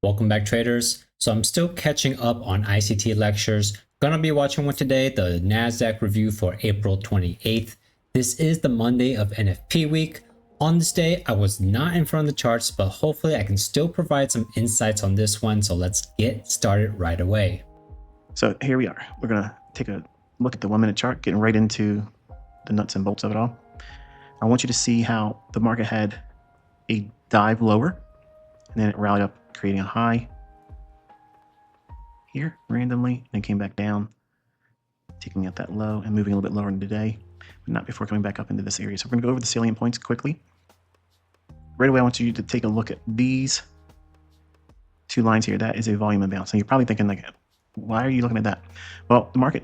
Welcome back, traders. So I'm still catching up on ICT lectures. Gonna be watching one today, the NASDAQ review for April 28th. This is the Monday of NFP week. On this day, I was not in front of the charts, but hopefully I can still provide some insights on this one. So let's get started right away. So here we are. We're gonna take a look at the 1 minute chart, getting right into the nuts and bolts of it all. I want you to see how the market had a dive lower, and then it rallied up, creating a high here randomly, and then came back down, taking out that low and moving a little bit lower into today, but not before coming back up into this area. So we're gonna go over the salient points quickly. Right away, I want you to take a look at these two lines here. That is a volume imbalance. And you're probably thinking, like, why are you looking at that? Well, the market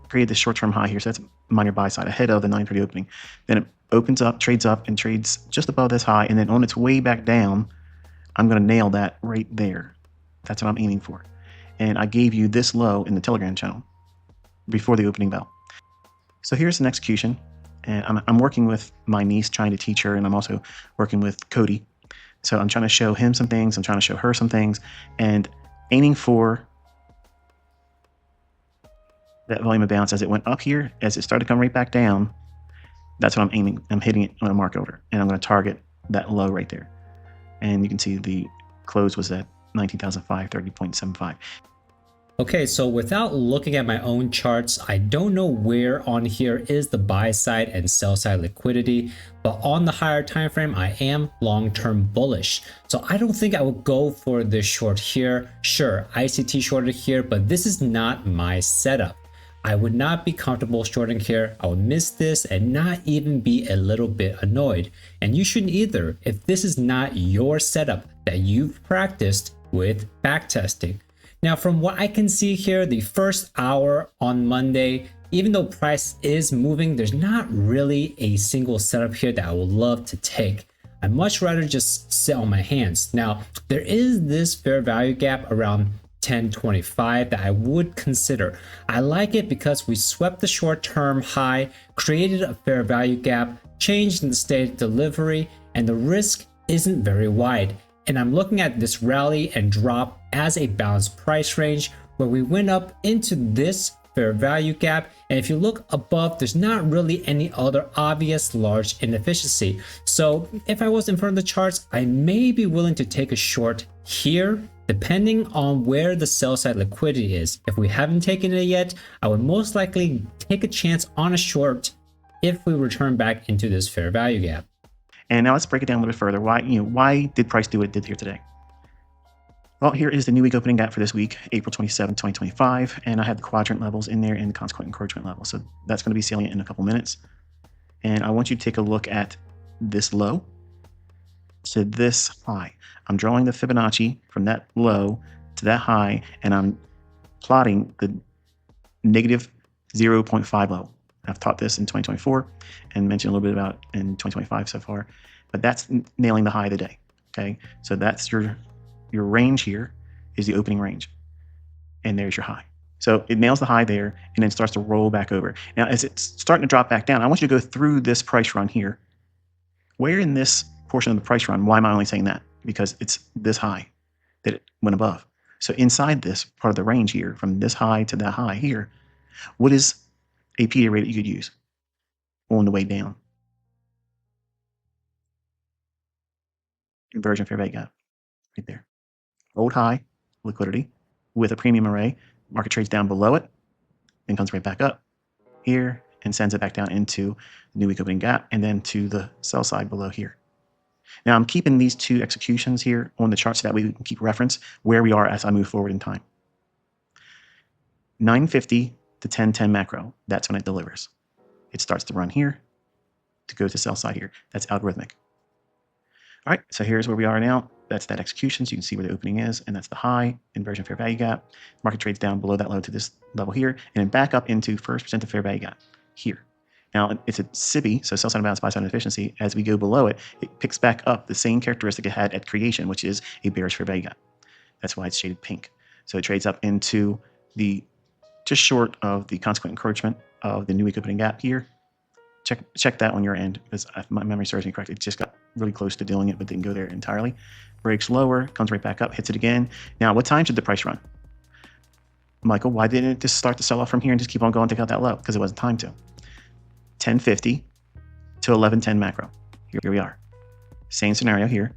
created this short-term high here, so that's minor buy side ahead of the 9:30 opening. Then it opens up, and trades just above this high, and then on its way back down, I'm going to nail that right there. That's what I'm aiming for. And I gave you this low in the Telegram channel before the opening bell. So here's an execution, and I'm working with my niece, trying to teach her, and I'm also working with Cody. So I'm trying to show him some things, I'm trying to show her some things, and aiming for that volume of bounce as it went up here, as it started to come right back down. That's what I'm aiming. I'm hitting it on a market order, and I'm going to target that low right there. And you can see the close was at 19,530.75. Okay, so without looking at my own charts, I don't know where on here is the buy side and sell side liquidity, but on the higher time frame, I am long-term bullish. So I don't think I would go for this short here. Sure, ICT shorted here, but this is not my setup. I would not be comfortable shorting here. I would miss this and not even be a little bit annoyed. And you shouldn't either if this is not your setup that you've practiced with backtesting. Now, from what I can see here, the first hour on Monday, even though price is moving, there's not really a single setup here that I would love to take. I'd much rather just sit on my hands. Now, there is this fair value gap around 1025 that I would consider. I like it because we swept the short-term high, created a fair value gap, changed in the state of delivery, and the risk isn't very wide. And I'm looking at this rally and drop as a balanced price range where we went up into this fair value gap, and if you look above, there's not really any other obvious large inefficiency. So if I was in front of the charts, I may be willing to take a short here depending on where the sell side liquidity is. If we haven't taken it yet, I would most likely take a chance on a short if we return back into this fair value gap. And now let's break it down a little bit further. Why did price do what it did here today? Well, here is the new week opening gap for this week, April 27, 2025, and I have the quadrant levels in there and the consequent encroachment level. So that's going to be salient in a couple minutes. And I want you to take a look at this low to this high. I'm drawing the Fibonacci from that low to that high, and I'm plotting the negative 0.5 low. I've taught this in 2024 and mentioned a little bit about in 2025 so far, but that's nailing the high of the day. Okay, so that's your range here is the opening range, and there's your high. So it nails the high there and then starts to roll back over. Now, as it's starting to drop back down, I want you to go through this price run here. Where in this portion of the price run, why am I only saying that? Because it's this high that it went above. So inside this part of the range here, from this high to that high here, what is a PA rate that you could use on the way down? Inversion fair value gap, right there. Old high liquidity with a premium array. Market trades down below it, then comes right back up here and sends it back down into the new week opening gap and then to the sell side below here. Now I'm keeping these two executions here on the chart so that we can keep reference where we are as I move forward in time. 950 to 1010 macro, that's when it delivers. It starts to run here to go to sell side here. That's algorithmic. All right, so here's where we are now. That's that execution, so you can see where the opening is, and that's the high inversion fair value gap. Market trades down below that low to this level here, and then back up into first percent of fair value gap here. Now, it's a SIBI, so sell side imbalance, buy side inefficiency. As we go below it, it picks back up the same characteristic it had at creation, which is a bearish fair value gap. That's why it's shaded pink. So it trades up into the just short of the consequent encroachment of the new week opening gap here check that on your end, because if my memory serves me correct, it just got really close to doing it, but didn't go there entirely. Breaks lower, comes right back up, hits it again. Now, what time should the price run? Michael, why didn't it just start to sell off from here and just keep on going, take out that low? Because it wasn't time to. 1050 to 1110 macro. Here we are. Same scenario here.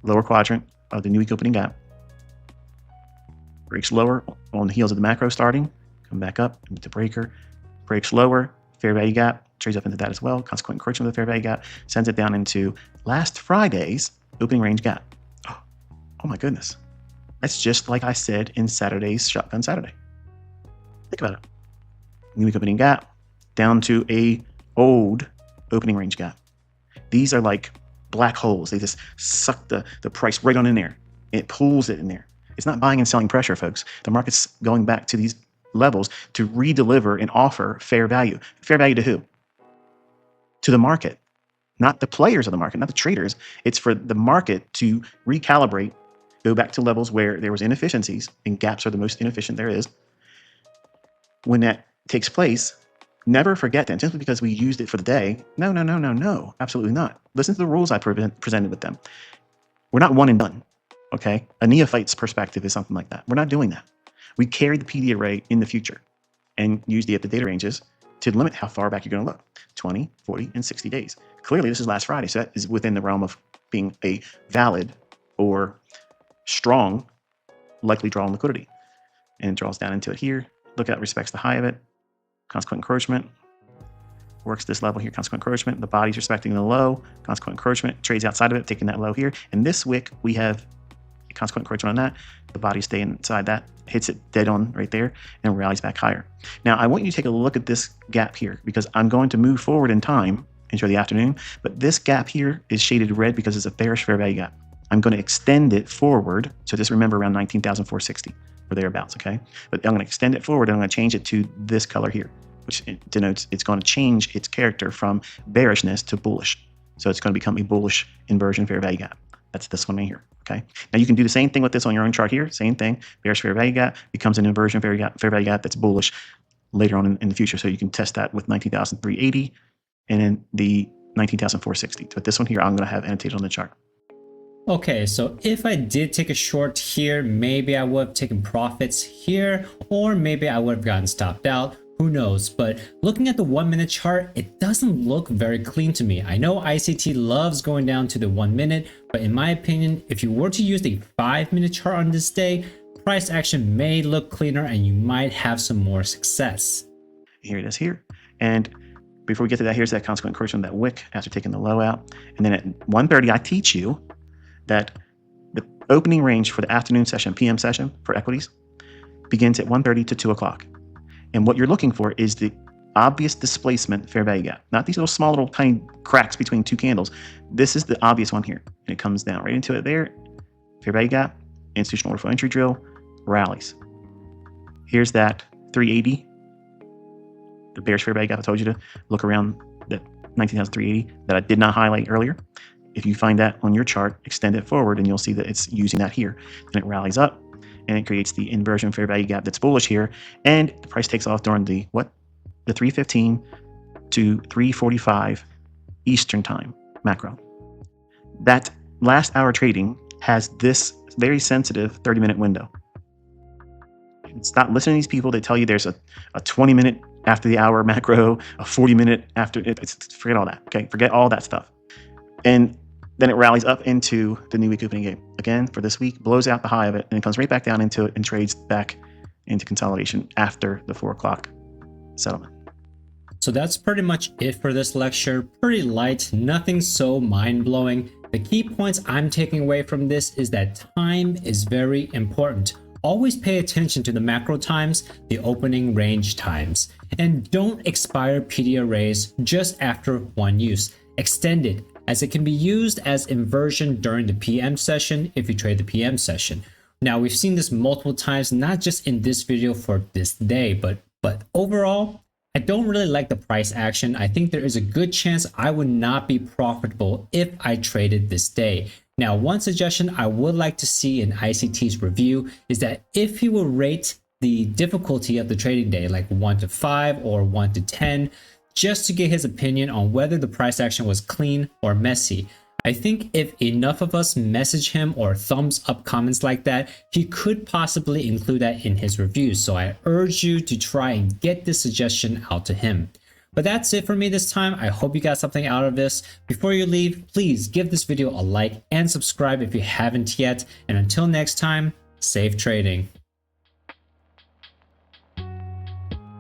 Lower quadrant of the new week opening gap. Breaks lower on the heels of the macro starting. Come back up into breaker. Breaks lower, fair value gap. Trades up into that as well. Consequent encroachment of the fair value gap. Sends it down into last Friday's opening range gap. Oh my goodness. That's just like I said in Saturday's Shotgun Saturday. Think about it. New week opening gap down to a old opening range gap. These are like black holes. They just suck the price right on in there. It pulls it in there. It's not buying and selling pressure, folks. The market's going back to these levels to redeliver and offer fair value. Fair value to who? To the market, not the players of the market, not the traders. It's for the market to recalibrate, go back to levels where there was inefficiencies, and gaps are the most inefficient there is. When that takes place, never forget that simply because we used it for the day. No, absolutely not. Listen to the rules I presented with them. We're not one and done, okay? A neophyte's perspective is something like that. We're not doing that. We carry the PD array in the future and use the data ranges to limit how far back you're going to look, 20, 40, and 60 days. Clearly, this is last Friday, so that is within the realm of being a valid or strong likely draw on liquidity. And it draws down into it here. Look at respects the high of it. Consequent encroachment. Works this level here, consequent encroachment. The body's respecting the low. Consequent encroachment. Trades outside of it, taking that low here. And this wick, we have a consequent encroachment on that. The body staying inside that. Hits it dead on right there and rallies back higher. Now, I want you to take a look at this gap here because I'm going to move forward in time into the afternoon. But this gap here is shaded red because it's a bearish fair value gap. I'm going to extend it forward. So just remember around 19,460 or thereabouts, okay? But I'm going to extend it forward and I'm going to change it to this color here, which denotes it's going to change its character from bearishness to bullish. So it's going to become a bullish inversion fair value gap. That's this one right here, okay? Now you can do the same thing with this on your own chart here. Same thing, bearish fair value gap becomes an inversion fair value gap that's bullish later on in the future. So you can test that with 19,380 and then the 19,460. But this one here, I'm going to have annotated on the chart. Okay, so if I did take a short here, maybe I would have taken profits here, or maybe I would have gotten stopped out. Who knows? But looking at the 1 minute chart, it doesn't look very clean to me. I know ICT loves going down to the 1 minute, but in my opinion, if you were to use the 5 minute chart on this day, price action may look cleaner and you might have some more success. Here it is here. And before we get to that, here's that consequent encroachment, that wick after taking the low out. And then at 1:30, I teach you that the opening range for the afternoon session, PM session for equities, begins at 1:30 to 2 o'clock. And what you're looking for is the obvious displacement fair value gap, not these little small little tiny cracks between two candles. This is the obvious one here. And it comes down right into it there. Fair value gap, institutional order flow entry drill, rallies. Here's that 380, the bearish fair value gap I told you to look around, that 19,380 that I did not highlight earlier. If you find that on your chart, extend it forward and you'll see that it's using that here. Then it rallies up and it creates the inversion fair value gap that's bullish here. And the price takes off during the 3:15 to 3:45 Eastern time macro. That last hour trading has this very sensitive 30-minute window. Stop listening to these people. They tell you there's a 20-minute after the hour macro, a 40-minute after it. Forget all that. Okay, forget all that stuff. And then it rallies up into the new week opening game. Again, for this week, blows out the high of it, and it comes right back down into it and trades back into consolidation after the 4 o'clock settlement. So that's pretty much it for this lecture. Pretty light, nothing so mind-blowing. The key points I'm taking away from this is that time is very important. Always pay attention to the macro times, the opening range times, and don't expire PD arrays just after one use. Extend it, as it can be used as inversion during the PM session if you trade the PM session. Now, we've seen this multiple times, not just in this video for this day, but overall, I don't really like the price action. I think there is a good chance I would not be profitable if I traded this day. Now, one suggestion I would like to see in ICT's review is that if he will rate the difficulty of the trading day, like 1 to 5 or 1 to 10, just to get his opinion on whether the price action was clean or messy. I think if enough of us message him or thumbs up comments like that, he could possibly include that in his reviews. So I urge you to try and get this suggestion out to him. But that's it for me this time. I hope you got something out of this. Before you leave, please give this video a like and subscribe if you haven't yet. And until next time, safe trading.